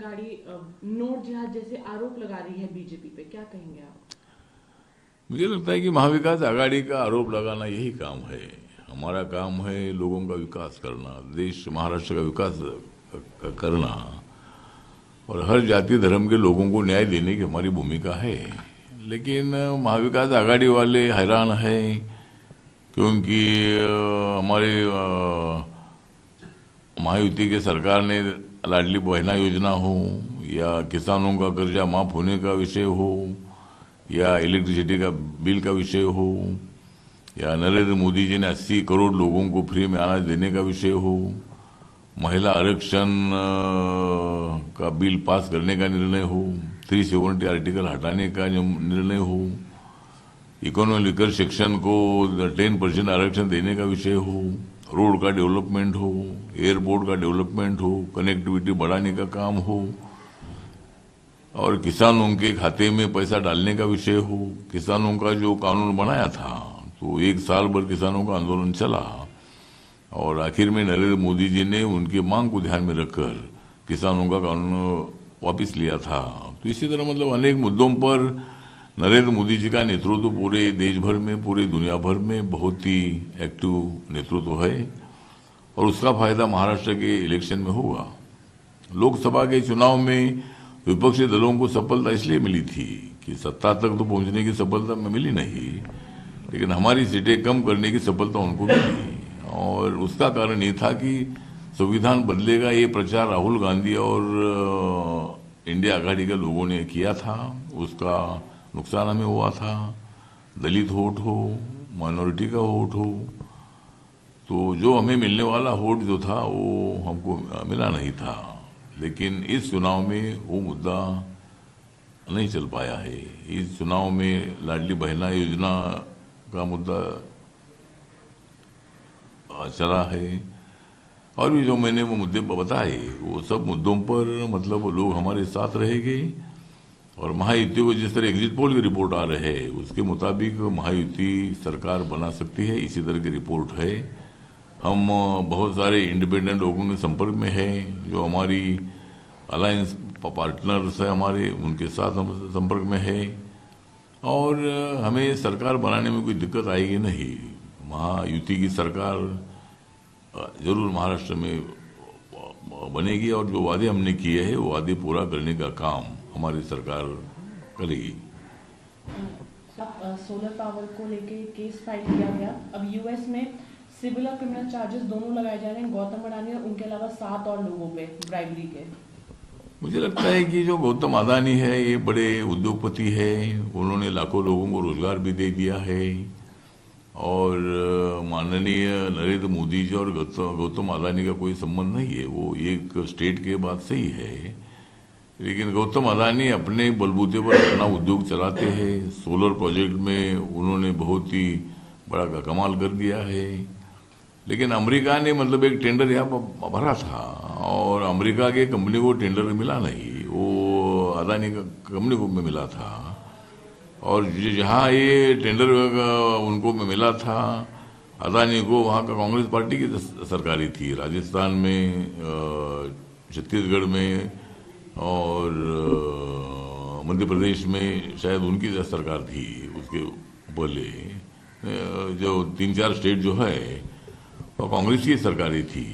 गाड़ी नोट जिहाद जैसे आरोप लगा रही है बीजेपी पे, क्या कहेंगे आप? मुझे लगता है कि महाविकास आघाड़ी का आरोप लगाना यही काम है। हमारा काम है लोगों का विकास करना, देश महाराष्ट्र का विकास करना और हर जाति धर्म के लोगों को न्याय देने की हमारी भूमिका है। लेकिन महाविकास आघाड़ी वाले हैरान हैं क्योंकि हमारे महायुति के सरकार ने लाडली बहना योजना हो या किसानों का कर्जा माफ होने का विषय हो या इलेक्ट्रिसिटी का बिल का विषय हो या नरेंद्र मोदी जी ने 80 करोड़ लोगों को फ्री में अनाज देने का विषय हो, महिला आरक्षण का बिल पास करने का निर्णय हो, 370 आर्टिकल हटाने का निर्णय हो, इकोनॉमी लिकर सेक्शन को 10% आरक्षण देने का विषय हो, रोड का डेवलपमेंट हो, एयरपोर्ट का डेवलपमेंट हो, कनेक्टिविटी बढ़ाने का काम हो और किसानों के खाते में पैसा डालने का विषय हो। किसानों का जो कानून बनाया था तो 1 साल भर किसानों का आंदोलन चला और आखिर में नरेंद्र मोदी जी ने उनकी मांग को ध्यान में रखकर किसानों का कानून वापस लिया था। तो इसी तरह मतलब अनेक मुद्दों पर नरेंद्र मोदी जी का नेतृत्व पूरे देश भर में, पूरे दुनिया भर में बहुत ही एक्टिव नेतृत्व है और उसका फायदा महाराष्ट्र के इलेक्शन में होगा। लोकसभा के चुनाव में विपक्षी दलों को सफलता इसलिए मिली थी कि सत्ता तक तो पहुंचने की सफलता में मिली नहीं, लेकिन हमारी सीटें कम करने की सफलता उनको मिली और उसका कारण ये था कि संविधान बदलेगा ये प्रचार राहुल गांधी और इंडिया आघाड़ी के लोगों ने किया था, उसका नुकसान हमें हुआ था। दलित वोट हो, माइनॉरिटी का वोट हो, तो जो हमें मिलने वाला वोट जो था वो हमको मिला नहीं था। लेकिन इस चुनाव में वो मुद्दा नहीं चल पाया है। इस चुनाव में लाडली बहना योजना का मुद्दा चला है और भी जो मैंने वो मुद्दे बताए वो सब मुद्दों पर मतलब लोग हमारे साथ रहेंगे और महायुति को जिस तरह एग्जिट पोल की रिपोर्ट आ रही है उसके मुताबिक महायुति सरकार बना सकती है, इसी तरह की रिपोर्ट है। हम बहुत सारे इंडिपेंडेंट लोगों के संपर्क में हैं जो हमारी अलायंस पार्टनर्स है हमारे, उनके साथ हम संपर्क में है और हमें सरकार बनाने में कोई दिक्कत आएगी नहीं। महायुति की सरकार जरूर महाराष्ट्र में बनेगी और जो वादे हमने किए हैं वो वादे पूरा करने का काम हमारी सरकार करेगी। सोलर पावर को लेके केस फाइल किया गया। अब यूएस में सिविल और क्रिमिनल चार्जेस दोनों लगाए जा रहे हैं गौतम अडानी और उनके अलावा 7 और लोगों पे ब्राइबरी के। मुझे लगता है कि जो गौतम अडानी है ये बड़े उद्योगपति है, उन्होंने लाखों लोगों को रोजगार भी दे दिया है और माननीय नरेंद्र मोदी जी और गौतम अडानी का कोई संबंध नहीं है, वो एक स्टेट के बात से ही है। लेकिन गौतम अडानी अपने बलबूते पर अपना उद्योग चलाते हैं। सोलर प्रोजेक्ट में उन्होंने बहुत ही बड़ा कमाल कर दिया है। लेकिन अमेरिका ने मतलब एक टेंडर यहाँ भरा था और अमेरिका के कंपनी को टेंडर मिला नहीं, वो अडानी का कंपनी को में मिला था और जहाँ ये टेंडर उनको में मिला था अडानी को, वहाँ का कांग्रेस पार्टी की सरकारी थी। राजस्थान में, छत्तीसगढ़ में और मध्य प्रदेश में शायद उनकी सरकार थी। उसके पहले जो 3-4 स्टेट जो है और कांग्रेस की सरकारी थी।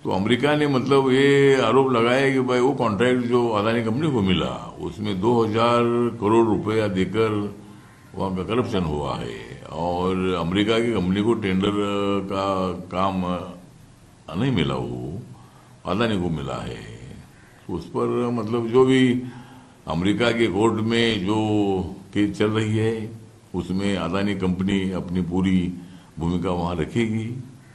तो अमेरिका ने मतलब ये आरोप लगाया कि भाई वो कॉन्ट्रैक्ट जो अडानी कंपनी को मिला उसमें 2000 करोड़ रुपया देकर वहाँ का करप्शन हुआ है और अमेरिका की कंपनी को टेंडर का काम नहीं मिला, वो अडानी को मिला है। तो उस पर मतलब जो भी अमेरिका के कोर्ट में जो केस चल रही है उसमें अडानी कंपनी अपनी पूरी भूमिका वहाँ रखेगी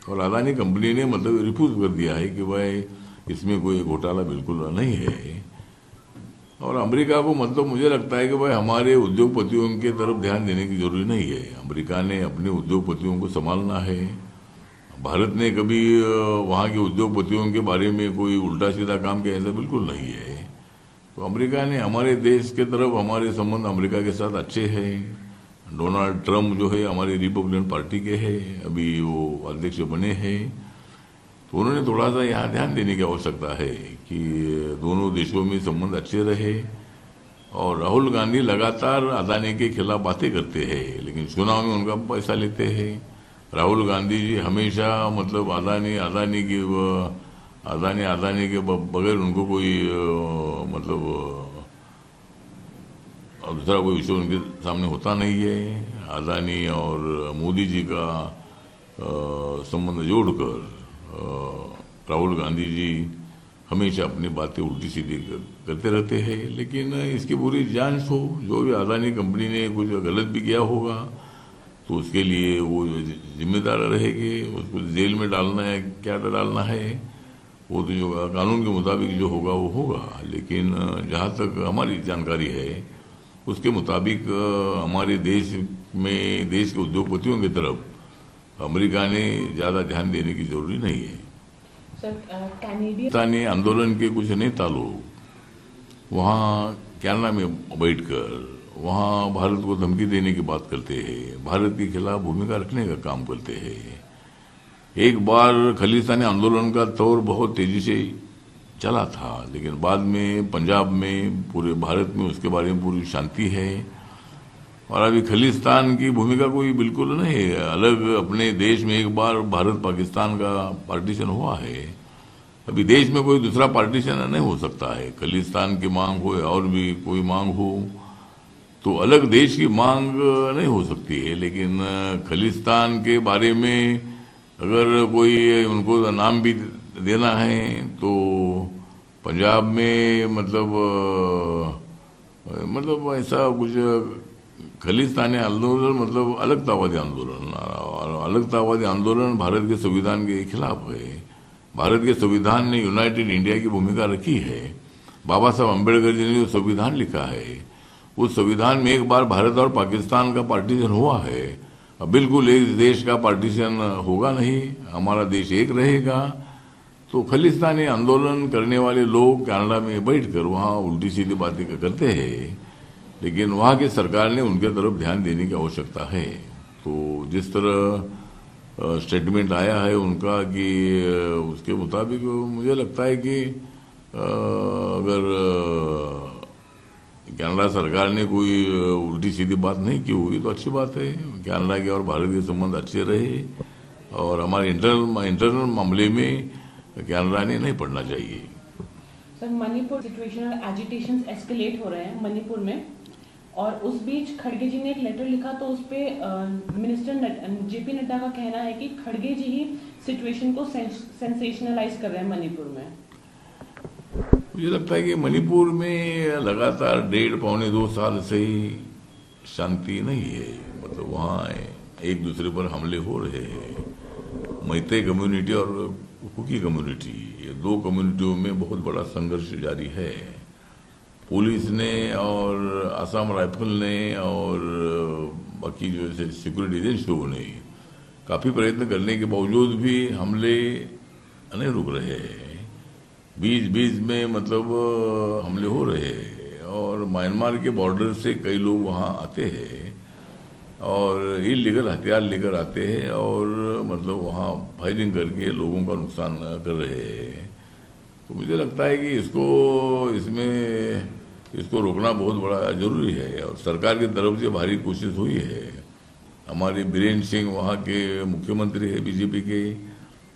और अडानी कंपनी ने मतलब रिफ्यूज कर दिया है कि भाई इसमें कोई घोटाला बिल्कुल नहीं है। और अमेरिका को मतलब मुझे लगता है कि भाई हमारे उद्योगपतियों के तरफ ध्यान देने की जरूरत नहीं है। अमेरिका ने अपने उद्योगपतियों को संभालना है। भारत ने कभी वहाँ के उद्योगपतियों के बारे में कोई उल्टा सीधा काम किया ऐसा बिल्कुल नहीं है। तो अमेरिका ने हमारे देश के तरफ, हमारे संबंध अमेरिका के साथ अच्छे हैं। डोनाल्ड ट्रम्प जो है हमारी रिपब्लिकन पार्टी के हैं, अभी वो अध्यक्ष बने हैं। तो उन्होंने थोड़ा सा यहाँ ध्यान देने की आवश्यकता है कि दोनों देशों में संबंध अच्छे रहे। और राहुल गांधी लगातार अदानी के खिलाफ बातें करते हैं, लेकिन चुनाव में उनका पैसा लेते हैं। राहुल गांधी जी हमेशा मतलब अदानी के बगैर उनको कोई मतलब दूसरा कोई विषय उनके सामने होता नहीं है। अदानी और मोदी जी का संबंध जोड़कर राहुल गांधी जी हमेशा अपनी बातें उल्टी सीधी करते रहते हैं। लेकिन इसकी पूरी जांच हो, जो भी अदानी कंपनी ने कुछ गलत भी किया होगा तो उसके लिए वो जिम्मेदार रहेगी। उसको जेल में डालना है, क्या डालना है, वो तो जो कानून के मुताबिक जो होगा वो होगा। लेकिन जहाँ तक हमारी जानकारी है उसके मुताबिक हमारे देश के उद्योगपतियों की तरफ अमेरिका ने ज़्यादा ध्यान देने की जरूरी नहीं है। कैनेडियन आंदोलन के कुछ नेता लोग वहाँ कनाडा में बैठकर वहाँ भारत को धमकी देने की बात करते हैं, भारत के खिलाफ भूमिका रखने का काम करते हैं। एक बार खालिस्तानी आंदोलन का दौर बहुत तेजी से चला था, लेकिन बाद में पंजाब में, पूरे भारत में उसके बारे में पूरी शांति है। और अभी खालिस्तान की भूमिका कोई बिल्कुल नहीं है। अलग अपने देश में एक बार भारत पाकिस्तान का पार्टीशन हुआ है, अभी देश में कोई दूसरा पार्टीशन नहीं हो सकता है। खालिस्तान की मांग हो और भी कोई मांग हो तो अलग देश की मांग नहीं हो सकती है। लेकिन खालिस्तान के बारे में अगर कोई उनको नाम भी देना है तो पंजाब में मतलब ऐसा कुछ खालिस्तानी आंदोलन मतलब अलगतावादी आंदोलन, और अलगतावादी आंदोलन भारत के संविधान के खिलाफ है। भारत के संविधान ने यूनाइटेड इंडिया की भूमिका रखी है। बाबा साहब अम्बेडकर जी ने जो संविधान लिखा है उस संविधान में एक बार भारत और पाकिस्तान का पार्टीशन हुआ है। अब बिल्कुल एक देश का पार्टीशन होगा नहीं, हमारा देश एक रहेगा। तो खालिस्तानी आंदोलन करने वाले लोग कनाडा में बैठकर वहाँ उल्टी सीधी बातें करते हैं, लेकिन वहाँ की सरकार ने उनके तरफ ध्यान देने की आवश्यकता है। तो जिस तरह स्टेटमेंट आया है उनका कि उसके मुताबिक मुझे लगता है कि अगर कनाडा सरकार ने कोई उल्टी सीधी बात नहीं की हुई तो अच्छी बात है। कनाडा के और भारत के संबंध अच्छे रहे और हमारे इंटरनल मामले में कनाडा ने नहीं पड़ना चाहिए। सर, मणिपुर सिचुएशन और एजिटेशंस एस्केलेट हो रहे हैं मणिपुर में, और उस बीच खड़गे जी ने एक लेटर लिखा तो उस पे मिनिस्टर जेपी नड्डा का कहना है कि खड़गे जी ही सिचुएशन को सेंसेशनलाइज कर रहे हैं मणिपुर में। मुझे लगता है कि मणिपुर में लगातार 1.5-2 साल से ही शांति नहीं है। मतलब वहाँ एक दूसरे पर हमले हो रहे हैं। मैते कम्युनिटी और कुकी कम्युनिटी, ये दो कम्युनिटियों में बहुत बड़ा संघर्ष जारी है। पुलिस ने और असम राइफल ने और बाकी जो है सिक्योरिटी एजेंसियों ने काफ़ी प्रयत्न करने के बावजूद भी हमले नहीं रुक रहे हैं। बीच में मतलब हमले हो रहे हैं और म्यांमार के बॉर्डर से कई लोग वहाँ आते हैं और इलीगल हथियार लेकर आते हैं और मतलब वहाँ फायरिंग करके लोगों का नुकसान कर रहे हैं। तो मुझे लगता है कि इसको रोकना बहुत बड़ा जरूरी है और सरकार की तरफ से भारी कोशिश हुई है। हमारे बीरेन्द्र सिंह वहाँ के मुख्यमंत्री है बीजेपी के,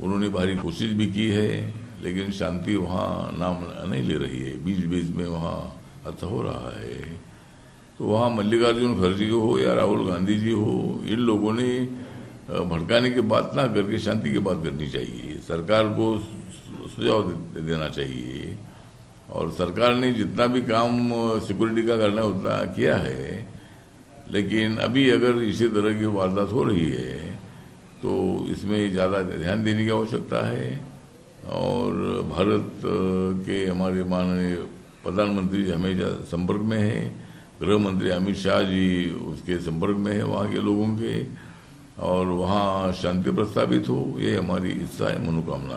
उन्होंने भारी कोशिश भी की है, लेकिन शांति वहाँ नाम नहीं ले रही है। बीच में वहाँ अच्छा हो रहा है। तो वहाँ मल्लिकार्जुन खड़गे हो या राहुल गांधी जी हो, इन लोगों ने भड़काने की बात ना करके शांति की बात करनी चाहिए। सरकार को सुझाव देना चाहिए और सरकार ने जितना भी काम सिक्योरिटी का करना उतना किया है। लेकिन अभी अगर इसी तरह की वारदात हो रही है तो इसमें ज़्यादा ध्यान देने की आवश्यकता है। और भारत के हमारे माननीय प्रधानमंत्री जी हमेशा संपर्क में है, गृह मंत्री अमित शाह जी उसके संपर्क में है वहाँ के लोगों के, और वहाँ शांति प्रस्तावित हो, ये हमारी इच्छा है, मनोकामना है।